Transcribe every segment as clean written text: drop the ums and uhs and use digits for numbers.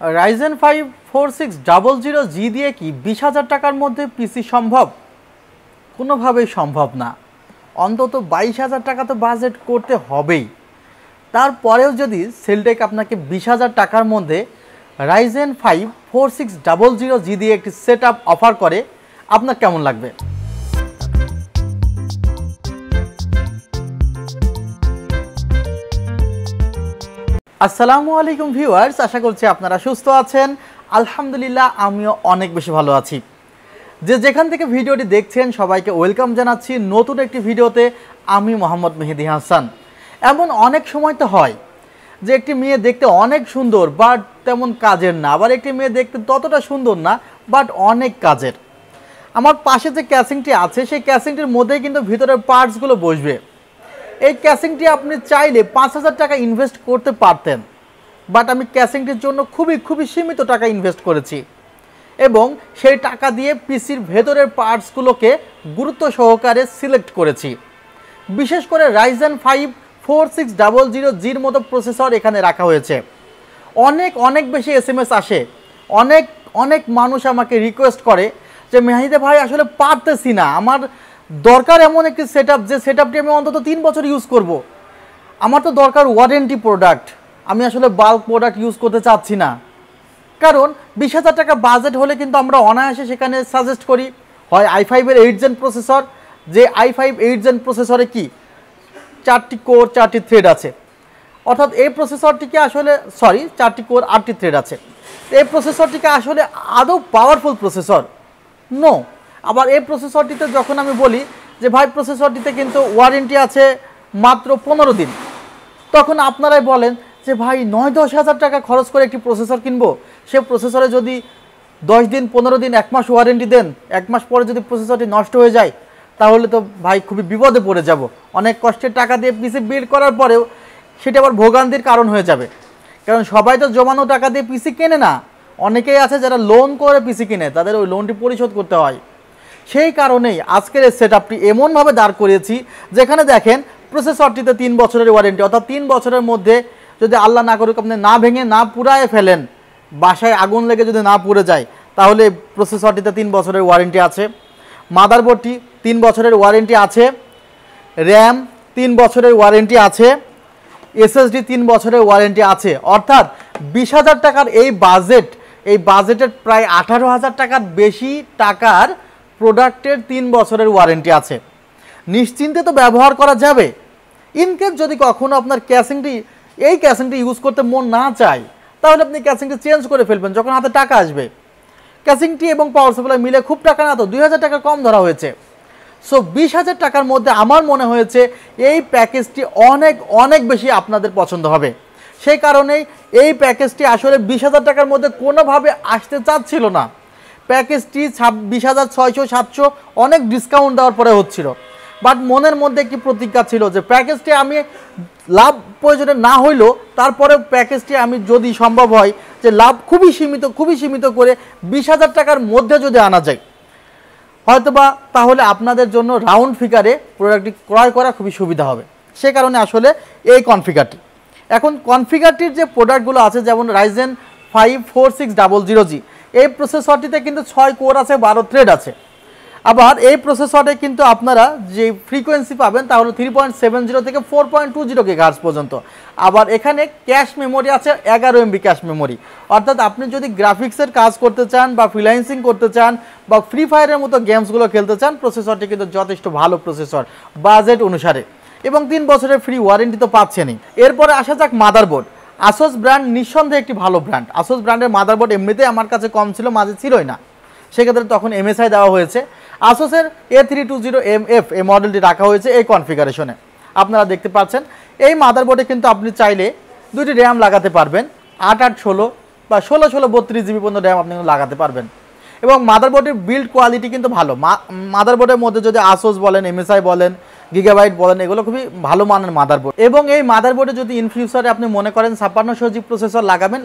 Ryzen 5 4600G দিয়ে কি 20,000 টাকার মধ্যে পিসি সম্ভব? কোনোভাবেই সম্ভব না। অন্তত 22,000 টাকা তো বাজেট করতে হবেই। তারপরেও যদি সেলটেক আপনাকে 20,000 টাকার মধ্যে Ryzen 5 4600G দিয়ে একটি সেটআপ অফার করে, আপনার কেমন লাগবে? আসসালামু আলাইকুম ভিউয়ার্স, আশা করছি আপনারা সুস্থ আছেন। আলহামদুলিল্লাহ, আমিও অনেক বেশি ভালো আছি। যেখান থেকে ভিডিওটি দেখছেন সবাইকে ওয়েলকাম জানাচ্ছি নতুন একটি ভিডিওতে। আমি মোহাম্মদ মেহেদি হাসান। এমন অনেক সময় তো হয় যে একটি মেয়ে দেখতে অনেক সুন্দর বাট তেমন কাজের না, আবার একটি মেয়ে দেখতে ততটা সুন্দর না বাট অনেক কাজের। আমার পাশে যে ক্যাসিংটি আছে সেই ক্যাসিংটির মধ্যেই কিন্তু ভিতরের পার্টসগুলো বসবে। এই ক্যাসিংটি আপনি চাইলে 5,000 টাকা ইনভেস্ট করতে পারতেন, বাট আমি ক্যাসিংটির জন্য খুবই সীমিত টাকা ইনভেস্ট করেছি এবং সেই টাকা দিয়ে পিসির ভেতরের পার্টসগুলোকে গুরুত্ব সহকারে সিলেক্ট করেছি। বিশেষ করে Ryzen 5 4600G'র মতো প্রসেসর এখানে রাখা হয়েছে। অনেক বেশি এসএমএস আসে, অনেক মানুষ আমাকে রিকোয়েস্ট করে যে মেহেদি ভাই আসলে পারতেছি না, আমার দরকার এমন একটি সেটআপ যে সেটআপটি আমি অন্তত 3 বছর ইউজ করব। আমার তো দরকার ওয়ারেন্টি প্রোডাক্ট, আমি আসলে বাল্ক প্রোডাক্ট ইউজ করতে চাচ্ছি না। কারণ 20,000 টাকা বাজেট হলে কিন্তু আমরা অনায়াসে সেখানে সাজেস্ট করি হয় i5-এর 8 জেন প্রসেসর, যে i5 8 জেন প্রসেসরে কি 4টি কোর 4টি থ্রেড আছে, অর্থাৎ এই প্রসেসরটিকে আসলে 4টি কোর 8টি থ্রেড আছে। এই প্রসেসরটিকে আসলে আদৌ পাওয়ারফুল প্রসেসর নো। আবার এই প্রসেসরটিতে যখন আমি বলি যে ভাই প্রসেসরটিতে কিন্তু ওয়ারেন্টি আছে মাত্র 15 দিন, তখন আপনারাই বলেন যে ভাই 9-10 হাজার টাকা খরচ করে একটি প্রসেসর কিনবো, সে প্রসেসরে যদি 10 দিন 15 দিন 1 মাস ওয়ারেন্টি দেন, 1 মাস পরে যদি প্রসেসরটি নষ্ট হয়ে যায় তাহলে তো ভাই খুবই বিপদে পড়ে যাব। অনেক কষ্টের টাকা দিয়ে পিসি বিল্ড করার পরেও সেটা আবার ভোগান্তির কারণ হয়ে যাবে। কারণ সবাই তো জমানো টাকা দিয়ে পিসি কেনে না, অনেকেই আছে যারা লোন করে পিসি কিনে, তাদের ওই লোনটি পরিশোধ করতে হয়। সেই কারণেই আজকের এই সেটআপটি এমনভাবে দাঁড় করিয়েছি যেখানে দেখেন প্রসেসরটিতে 3 বছরের ওয়ারেন্টি, অর্থাৎ 3 বছরের মধ্যে যদি আল্লাহ না করুক আপনি না ভেঙে না পুড়ায় ফেলেন, বাসায় আগুন লেগে যদি না পুড়ে যায়, তাহলে প্রসেসরটিতে 3 বছরের ওয়ারেন্টি আছে। মাদারবোর্ডটি 3 বছরের ওয়ারেন্টি আছে, র্যাম 3 বছরের ওয়ারেন্টি আছে, এসএসডি 3 বছরের ওয়ারেন্টি আছে। অর্থাৎ 20,000 টাকার এই বাজেটের প্রায় 18,000 টাকার বেশি টাকার প্রোডাক্টের 3 বছরের ওয়ারেন্টি আছে। নিশ্চিন্তে তো ব্যবহার করা যাবে। ইনকেস যদি কখনো আপনার এই ক্যাসিংটি ইউজ করতে মন না চায়, তাহলে আপনি ক্যাসিংটি চেঞ্জ করে ফেলবেন যখন হাতে টাকা আসবে। ক্যাসিংটি এবং পাওয়ার সাপ্লাই মিলে খুব টাকা না, তো 2,000 টাকা কম ধরা হয়েছে। সো 20,000 টাকার মধ্যে আমার মনে হয়েছে এই প্যাকেজটি অনেক বেশি আপনাদের পছন্দ হবে। সেই কারণেই এই প্যাকেজটি আসলে 20,000 টাকার মধ্যে কোনোভাবে আসতে চাচ্ছিল না। প্যাকেজটি 20,600-700 অনেক ডিসকাউন্ট দেওয়ার পরে হচ্ছিল, বাট মনের মধ্যে একটি প্রতিজ্ঞা ছিল যে প্যাকেজটি আমি লাভ প্রয়োজনে না হইলেও তারপরে প্যাকেজটি আমি যদি সম্ভব হয় যে লাভ খুবই সীমিত করে 20,000 টাকার মধ্যে যদি আনা যায়, হয়তোবা তাহলে আপনাদের জন্য রাউন্ড ফিগারে প্রোডাক্টটি ক্রয় করা খুবই সুবিধা হবে। সে কারণে আসলে এই কনফিগারটি। এখন কনফিগারটির যে প্রোডাক্টগুলো আছে, যেমন Ryzen 5 4600G, এই প্রসেসরটিতে কিন্তু 6 কোর আছে, 12 থ্রেড আছে। আবার এই প্রসেসরে কিন্তু আপনারা যে ফ্রিকোয়েন্সি পাবেন তা হলো 3.70 থেকে 4.20 GHz পর্যন্ত। আবার এখানে ক্যাশ মেমোরি আছে 11 MB ক্যাশ মেমোরি। অর্থাৎ আপনি যদি গ্রাফিক্সের কাজ করতে চান বা ফ্রিল্যান্সিং করতে চান বা ফ্রি ফায়ারের মতো গেমসগুলো খেলতে চান, প্রসেসরটি কিন্তু যথেষ্ট ভালো প্রসেসর বাজেট অনুসারে, এবং 3 বছরের ফ্রি ওয়ারেন্টি তো পাচ্ছেনই। এরপরে আসা যাক মাদারবোর্ড। আসুস ব্র্যান্ড নিঃসন্দেহে একটি ভালো ব্র্যান্ড। আসুস ব্র্যান্ডের মাদারবোর্ড এমনিতেই আমার কাছে কম ছিল, মাঝে ছিলই না, সেক্ষেত্রে তখন MSI দেওয়া হয়েছে। আসুসের A320MF এই মডেলটি রাখা হয়েছে এই কনফিগারেশনে। আপনারা দেখতে পাচ্ছেন এই মাদারবোর্ডে কিন্তু আপনি চাইলে 2টি র্যাম লাগাতে পারবেন, 8/8/16 বা 16/16 32 GB পর্যন্ত র্যাম আপনি লাগাতে পারবেন। এবং মাদারবোর্ডের বিল্ড কোয়ালিটি কিন্তু ভালো। মাদারবোর্ডের মধ্যে যদি আসুস বলেন, MSI বলেন, গিগাবাইট বলেন, এগুলো খুবই ভালো মানের মাদারবোর্ড। এবং এই মাদারবোর্ডে যদি ইন ফিউচারে আপনি মনে করেন 5600G প্রসেসর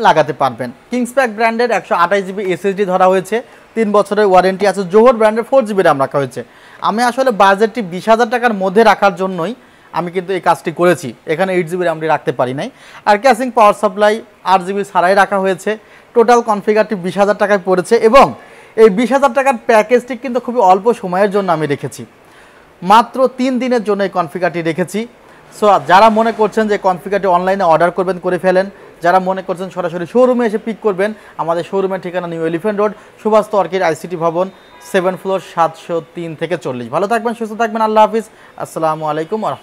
লাগাতে পারবেন। কিংসপ্যাক ব্র্যান্ডের 128 GB এসএসডি ধরা হয়েছে, 3 বছরের ওয়ারেন্টি আছে। জোহর ব্র্যান্ডের 4 GB র্যাম রাখা হয়েছে। আমি আসলে বাজেটটি 20,000 টাকার মধ্যে রাখার জন্যই আমি কিন্তু এই কাজটি করেছি। এখানে 8 GB র্যামটি রাখতে পারি নাই। আর ক্যাসিং পাওয়ার সাপ্লাই 8 GB ছাড়াই রাখা হয়েছে। টোটাল কনফিগারটি 20,000 টাকায় পড়েছে এবং এই 20,000 টাকার প্যাকেজটি কিন্তু খুবই অল্প সময়ের জন্য আমি রেখেছি, মাত্র 3 দিনের জন্য এই কনফিগারটি রেখেছি। সো যারা মনে করছেন যে কনফিগারটি অনলাইনে অর্ডার করবেন করে ফেলেন, যারা মনে করছেন সরাসরি শোরুমে এসে পিক করবেন, আমাদের শোরুমের ঠিকানা নিউ এলিফ্যান্ট রোড, সুভাষ তর্কের আইসিটি ভবন, 7 ফ্লোর, 703 থেকে 40। ভালো থাকবেন, সুস্থ থাকবেন, আল্লাহ হাফিজ, আসসালামু আলাইকুম ওয়া রাহমাতুল্লাহ।